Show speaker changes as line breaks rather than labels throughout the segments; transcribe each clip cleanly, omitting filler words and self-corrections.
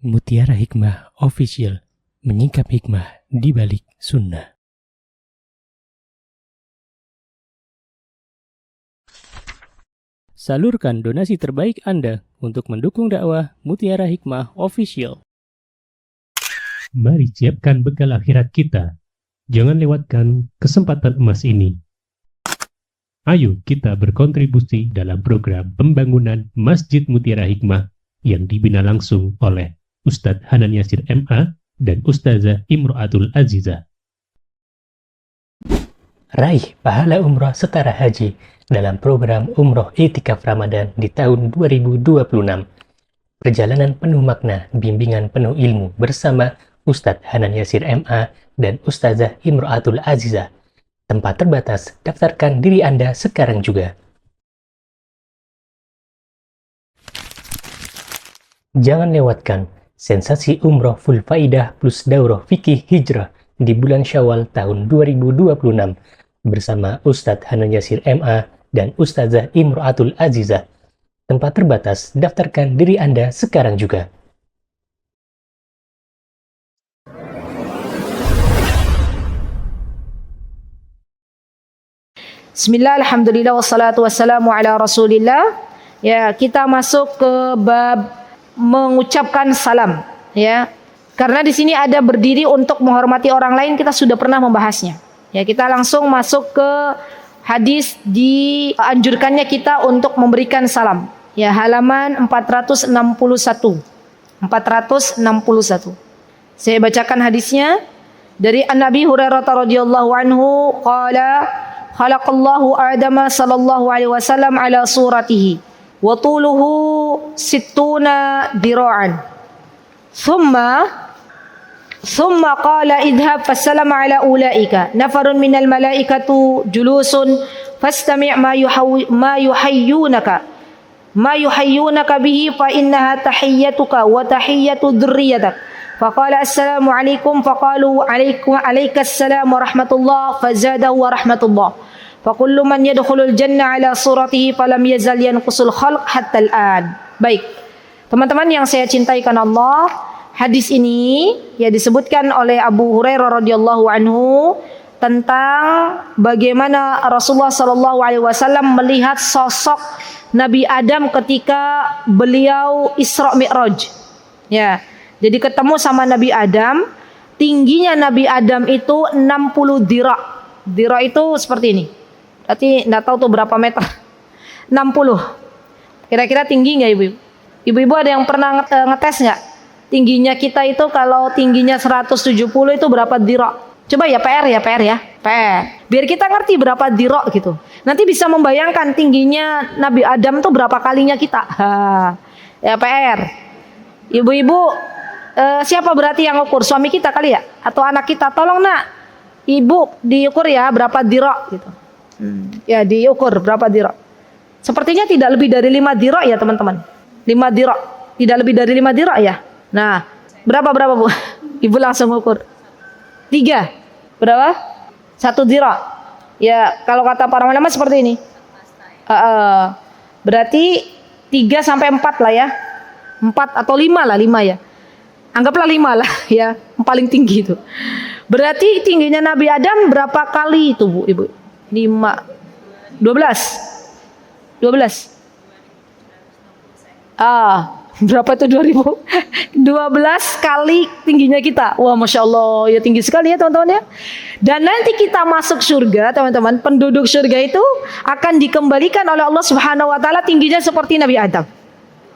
Mutiara Hikmah Official, menyingkap hikmah di balik sunnah. Salurkan donasi terbaik Anda untuk mendukung dakwah Mutiara Hikmah Official.
Mari siapkan bekal akhirat kita. Jangan lewatkan kesempatan emas ini. Ayo kita berkontribusi dalam program pembangunan Masjid Mutiara Hikmah yang dibina langsung oleh Ustadz Hanan Yasir MA dan Ustazah Imro'atul Azizah.
Raih pahala umroh setara haji dalam program Umroh Iktikaf Ramadan di tahun 2026. Perjalanan penuh makna, bimbingan penuh ilmu bersama Ustadz Hanan Yasir MA dan Ustazah Imro'atul Azizah. Tempat terbatas, daftarkan diri Anda sekarang juga. Jangan lewatkan sensasi umroh full faidah plus daurah fikih hijrah di bulan Syawal tahun 2026 bersama Ustadz Hanan Yasir MA dan Ustazah Imro'atul Azizah. Tempat terbatas, daftarkan diri Anda sekarang juga.
Bismillah, alhamdulillah, wassalatu wassalamu ala rasulillah. Ya, kita masuk ke bab mengucapkan salam, ya. Karena di sini ada berdiri untuk menghormati orang lain, kita sudah pernah membahasnya. Ya, kita langsung masuk ke hadis dianjurkannya kita untuk memberikan salam. Ya, halaman 461. 461. Saya bacakan hadisnya dari An-Nabi Hurairah radhiyallahu anhu qala khalaqallahu Adama sallallahu alaihi wasallam ala suratihi wa tuluhu sittuna dira'an thumma qala idhab fasalam ala ulaika nafarun minal malaikatu julusun fastami' ma yuhayyunaka bihi fa innaha tahiyyatuka wa tahiyyatu dhurriyyatak faqala assalamu alaikum faqalu alaikassalam wa rahmatullah fazadahu wa rahmatullah fakullu man yadkhulul jannah ala suratihi falam yazal yanqusul khalq hatta al-an. Baik, teman-teman yang saya cintai karena Allah, hadis ini ya disebutkan oleh Abu Hurairah radhiyallahu anhu tentang bagaimana Rasulullah sallallahu alaihi wasallam melihat sosok Nabi Adam ketika beliau Isra Mi'raj. Ya, jadi ketemu sama Nabi Adam, tingginya Nabi Adam itu 60 dira'. Dira' itu seperti ini. Berarti enggak tahu tuh berapa meter. 60. Kira-kira tinggi enggak Ibu? Ibu-ibu ada yang pernah ngetes enggak? Tingginya kita itu kalau tingginya 170 itu berapa dira'? Coba ya PR ya. PR. Biar kita ngerti berapa dira' gitu. Nanti bisa membayangkan tingginya Nabi Adam tuh berapa kalinya kita. Ya PR. Ibu-ibu siapa berarti yang ukur? Suami kita kali ya? Atau anak kita? Tolong nak, ibu diukur ya berapa dira' gitu. Ya diukur berapa dira'. Sepertinya tidak lebih dari 5 dira' ya teman-teman. 5 dira'. Tidak lebih dari 5 dira' ya. Nah, berapa Bu? Ibu langsung ukur. 3. Berapa? 1 dira'. Ya, kalau kata para ulama seperti ini. Berarti 3 sampai 4 lah ya. 4 atau 5 lah, 5 ya. Anggaplah 5 lah ya, paling tinggi itu. Berarti tingginya Nabi Adam berapa kali itu Bu, Ibu? 5 12 berapa itu 2000 12 kali tingginya kita. Wah, Masya Allah, ya tinggi sekali ya teman-teman ya. Dan nanti kita masuk surga teman-teman, penduduk surga itu akan dikembalikan oleh Allah Subhanahu wa taala tingginya seperti Nabi Adam.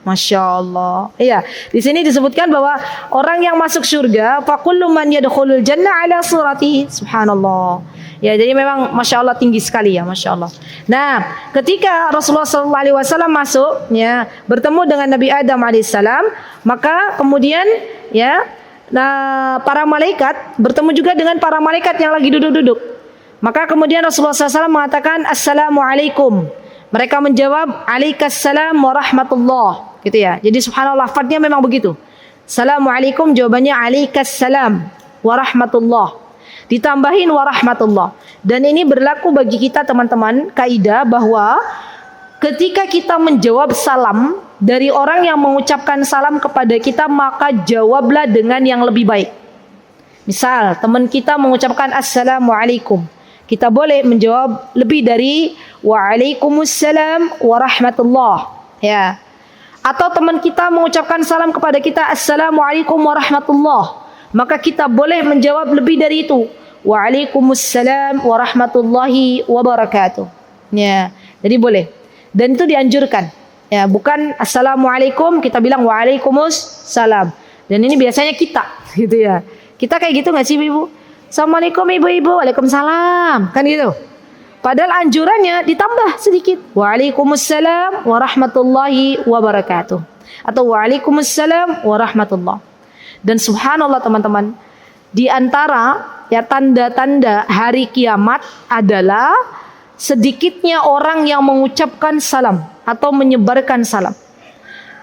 Masya Allah. Iya, di sini disebutkan bahwa orang yang masuk surga, fakullu man yadkhulul jannah ala suratihi. Subhanallah. Ya, jadi memang Masya Allah tinggi sekali ya, Masya Allah. Nah, ketika Rasulullah SAW masuk, ya, bertemu dengan Nabi Adam alaihissalam, maka kemudian, ya, nah, para malaikat bertemu juga dengan para malaikat yang lagi duduk-duduk. Maka kemudian Rasulullah SAW mengatakan, Assalamualaikum. Mereka menjawab, Alaikassalam warahmatullah. Gitu ya. Jadi subhanallah, lafadznya memang begitu. Assalamualaikum, jawabannya Alaikassalam warahmatullah. Ditambahin warahmatullah. Dan ini berlaku bagi kita teman-teman, kaidah bahwa ketika kita menjawab salam dari orang yang mengucapkan salam kepada kita, maka jawablah dengan yang lebih baik. Misal teman kita mengucapkan assalamualaikum, kita boleh menjawab lebih dari waalaikumsalam warahmatullah, ya. Atau teman kita mengucapkan salam kepada kita assalamualaikum warahmatullah, maka kita boleh menjawab lebih dari itu, waalaikumsalam warahmatullahi wabarakatuh. Ya, jadi boleh. Dan itu dianjurkan. Ya, bukan assalamualaikum kita bilang waalaikumsalam. Dan ini biasanya kita, gitu ya. Kita kayak gitu nggak sih ibu? Assalamualaikum ibu-ibu, waalaikumsalam, kan gitu. Padahal anjurannya ditambah sedikit, waalaikumsalam warahmatullahi wabarakatuh, atau waalaikumsalam warahmatullah. Dan subhanallah teman-teman, di antara ya tanda-tanda hari kiamat adalah sedikitnya orang yang mengucapkan salam atau menyebarkan salam.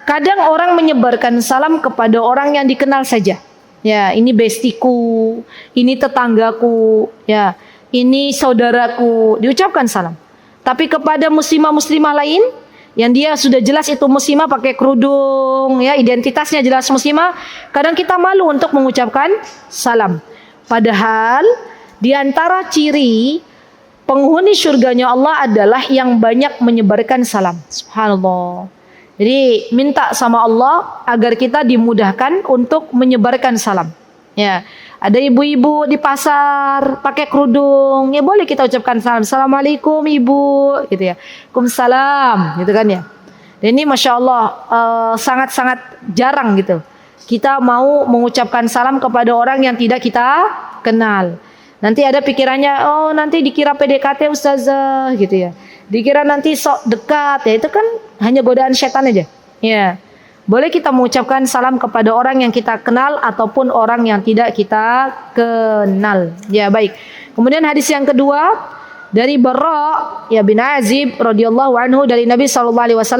Kadang orang menyebarkan salam kepada orang yang dikenal saja. Ya, ini bestiku, ini tetanggaku, ya, ini saudaraku, diucapkan salam. Tapi kepada muslimah-muslimah lain yang dia sudah jelas itu muslimah, pakai kerudung, ya, identitasnya jelas muslimah, kadang kita malu untuk mengucapkan salam. Padahal di antara ciri penghuni surganya Allah adalah yang banyak menyebarkan salam. Subhanallah. Jadi minta sama Allah agar kita dimudahkan untuk menyebarkan salam. Ya, ada ibu-ibu di pasar pakai kerudung, ya boleh kita ucapkan salam. Assalamualaikum ibu, gitu ya. Waalaikumsalam, gitu kan ya. Dan ini masya Allah sangat-sangat jarang gitu. Kita mau mengucapkan salam kepada orang yang tidak kita kenal. Nanti ada pikirannya, oh nanti dikira PDKT ustazah, gitu ya. Dikira nanti sok dekat, ya itu kan hanya godaan setan aja. Ya, boleh kita mengucapkan salam kepada orang yang kita kenal ataupun orang yang tidak kita kenal. Ya baik. Kemudian hadis yang kedua dari Barra ya bin Azib radhiyallahu anhu dari Nabi SAW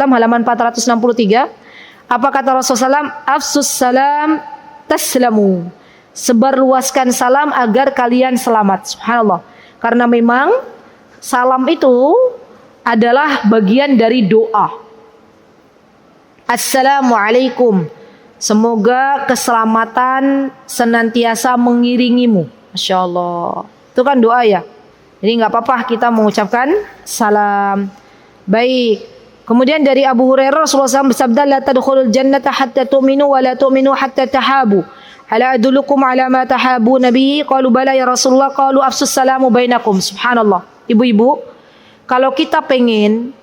halaman 463. Apa kata Rasulullah SAW? Afsus salam taslamu. Sebarluaskan salam agar kalian selamat. Subhanallah. Karena memang salam itu adalah bagian dari doa. Assalamualaikum. Semoga keselamatan senantiasa mengiringimu. Masya Allah. Itu kan doa ya. Jadi nggak apa-apa kita mengucapkan salam. Baik. Kemudian dari Abu Hurairah Rasulullah SAW bersabda, la tadkhulul jannata hatta tu'minu wa la tu'minu hatta tahabu. Ala adullukum ala ma tahabu nabi. Qalu bala ya Rasulullah. Qalu afsus salamu bainakum. Subhanallah. Ibu-ibu, kalau kita pengen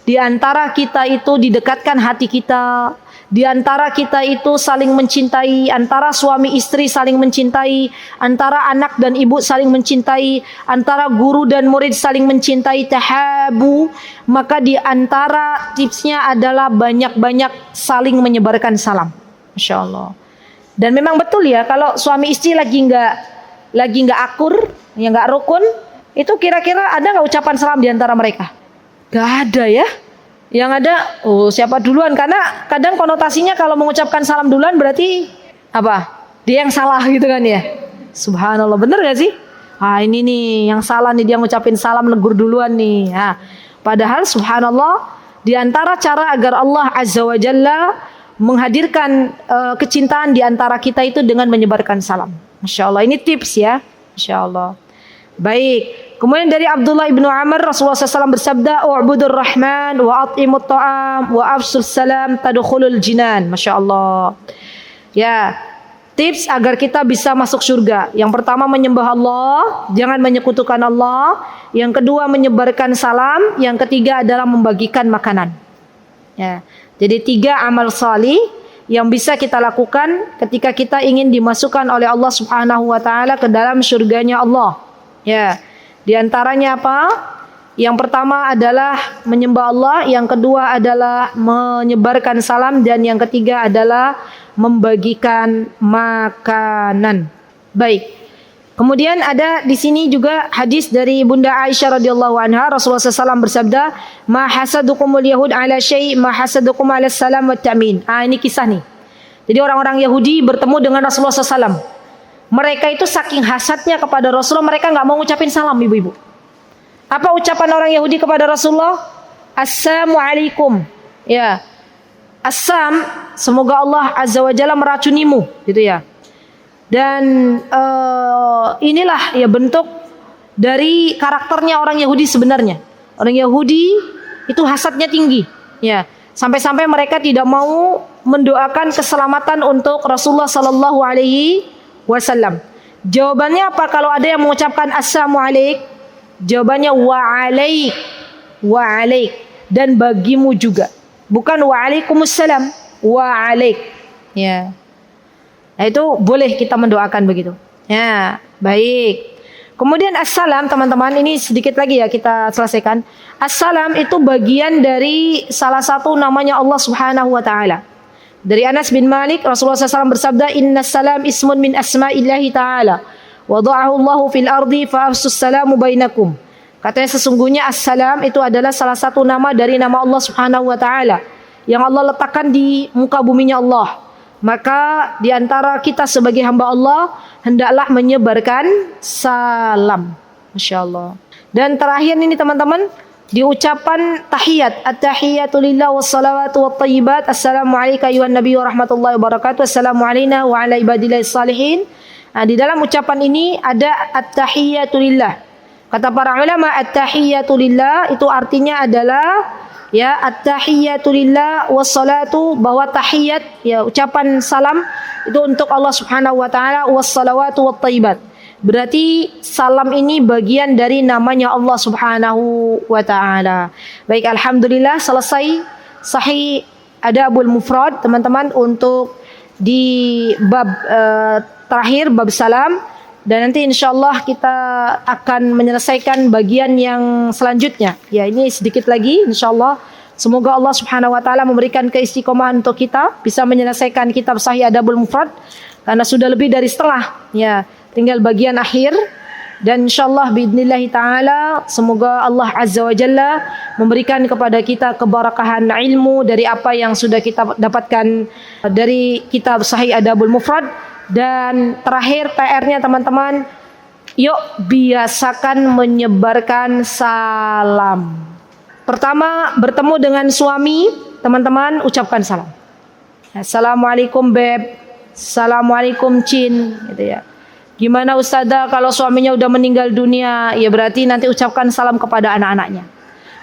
di antara kita itu didekatkan hati kita, di antara kita itu saling mencintai, antara suami istri saling mencintai, antara anak dan ibu saling mencintai, antara guru dan murid saling mencintai, tahabu, maka di antara tipsnya adalah banyak-banyak saling menyebarkan salam. Masya Allah. Dan memang betul ya, kalau suami istri lagi nggak akur, ya nggak rukun, itu kira-kira ada nggak ucapan salam di antara mereka? Gak ada ya. Yang ada, oh siapa duluan? Karena kadang konotasinya kalau mengucapkan salam duluan berarti apa? Dia yang salah gitu kan ya. Subhanallah, bener gak sih? Ah ini nih yang salah nih, dia ngucapin salam negur duluan nih. Nah, padahal subhanallah, di antara cara agar Allah Azza wa Jalla menghadirkan kecintaan di antara kita itu dengan menyebarkan salam. Masya Allah, ini tips ya. Masya Allah. Baik. Kemudian dari Abdullah ibnu Amr Rasulullah SAW bersabda, "U'budur Rahman wa at'imut ta'am wa afsus salam tadkhulul jinan." Masya Allah. Ya, tips agar kita bisa masuk surga. Yang pertama menyembah Allah, jangan menyekutukan Allah. Yang kedua menyebarkan salam. Yang ketiga adalah membagikan makanan. Ya, jadi 3 amal salih yang bisa kita lakukan ketika kita ingin dimasukkan oleh Allah Subhanahu wa taala ke dalam surganya Allah. Ya. Di antaranya apa? Yang pertama adalah menyembah Allah, yang kedua adalah menyebarkan salam, dan yang ketiga adalah membagikan makanan. Baik. Kemudian ada di sini juga hadis dari Bunda Aisyah radhiyallahu anha, Rasulullah SAW bersabda, "Ma hasadukumul yahud ala syai' ma hasadukum ala salam wa ta'min." Ini kisah nih. Jadi orang-orang Yahudi bertemu dengan Rasulullah SAW. Mereka itu saking hasadnya kepada Rasulullah, mereka nggak mau ngucapin salam, ibu-ibu. Apa ucapan orang Yahudi kepada Rasulullah? Assalamualaikum. Ya. Assam, semoga Allah Azza wa Jalla meracunimu, gitu ya. Dan inilah ya bentuk dari karakternya orang Yahudi sebenarnya. Orang Yahudi itu hasadnya tinggi, ya. Sampai-sampai mereka tidak mau mendoakan keselamatan untuk Rasulullah sallallahu alaihi wasallam. Jawabannya apa kalau ada yang mengucapkan assalamualaikum? Jawabannya wa'alaik. Wa'alaik. Dan bagimu juga. Bukan wa'alaikumussalam, wa'alaik. Ya. Nah, itu boleh kita mendoakan begitu. Ya, baik. Kemudian assalam, teman-teman, ini sedikit lagi ya kita selesaikan. Assalam itu bagian dari salah satu namanya Allah Subhanahu wa taala. Dari Anas bin Malik, Rasulullah SAW bersabda, "Innas salam ismun min asma'illahi ta'ala. Wada'ahu Allahu fil ardi fa'afsus salamu bainakum." Katanya sesungguhnya assalam itu adalah salah satu nama dari nama Allah Subhanahu wa taala yang Allah letakkan di muka buminya Allah. Maka di antara kita sebagai hamba Allah hendaklah menyebarkan salam. Masya Allah. Dan terakhir ini teman-teman, di ucapan tahiyat, at-tahiyatu lillah wassalawatu wattayyibat, assalamu alayka ayuhan nabi wa rahmatullahi wa barakatuh, assalamu alayna wa ala ibadillahis salihin. Nah, di dalam ucapan ini ada at-tahiyatu lillah. Kata para ulama, at-tahiyatu lillah itu artinya adalah ya at-tahiyatu lillah wassalatu, bahwa tahiyat ya ucapan salam itu untuk Allah Subhanahu wa taala, wassalawatu wattayyibat. Berarti salam ini bagian dari namanya Allah Subhanahu wa taala. Baik, alhamdulillah selesai sahih adabul mufrad teman-teman untuk di bab terakhir, bab salam. Dan nanti insyaallah kita akan menyelesaikan bagian yang selanjutnya. Ya, ini sedikit lagi insyaallah. Semoga Allah Subhanahu wa taala memberikan keistiqomahan untuk kita bisa menyelesaikan kitab Sahih Adabul Mufrad karena sudah lebih dari setengah. Ya, tinggal bagian akhir. Dan insyaallah biidznillah taala semoga Allah Azza wa Jalla memberikan kepada kita keberkahan ilmu dari apa yang sudah kita dapatkan dari kitab Sahih Adabul Mufrad. Dan terakhir PR-nya teman-teman, yuk biasakan menyebarkan salam. Pertama, bertemu dengan suami, teman-teman ucapkan salam. Assalamualaikum beb, assalamualaikum cin, gitu ya. Gimana ustazah kalau suaminya udah meninggal dunia? Ya berarti nanti ucapkan salam kepada anak-anaknya.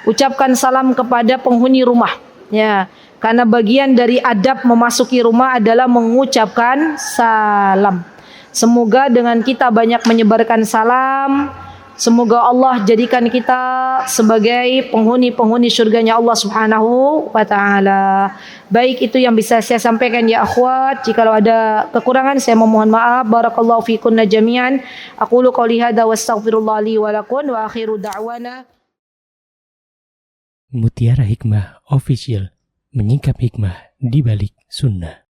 Ucapkan salam kepada penghuni rumah, ya. Karena bagian dari adab memasuki rumah adalah mengucapkan salam. Semoga dengan kita banyak menyebarkan salam, semoga Allah jadikan kita sebagai penghuni-penghuni surganya Allah Subhanahu wa taala. Baik, itu yang bisa saya sampaikan ya akhwat. Jikalau ada kekurangan saya memohon maaf. Barakallahu fikunna jami'an. Aqulu qouli hadza wastaghfirullah li wa lakum wa akhiru da'wana.
Mutiara Hikmah Official, menyingkap hikmah di balik sunnah.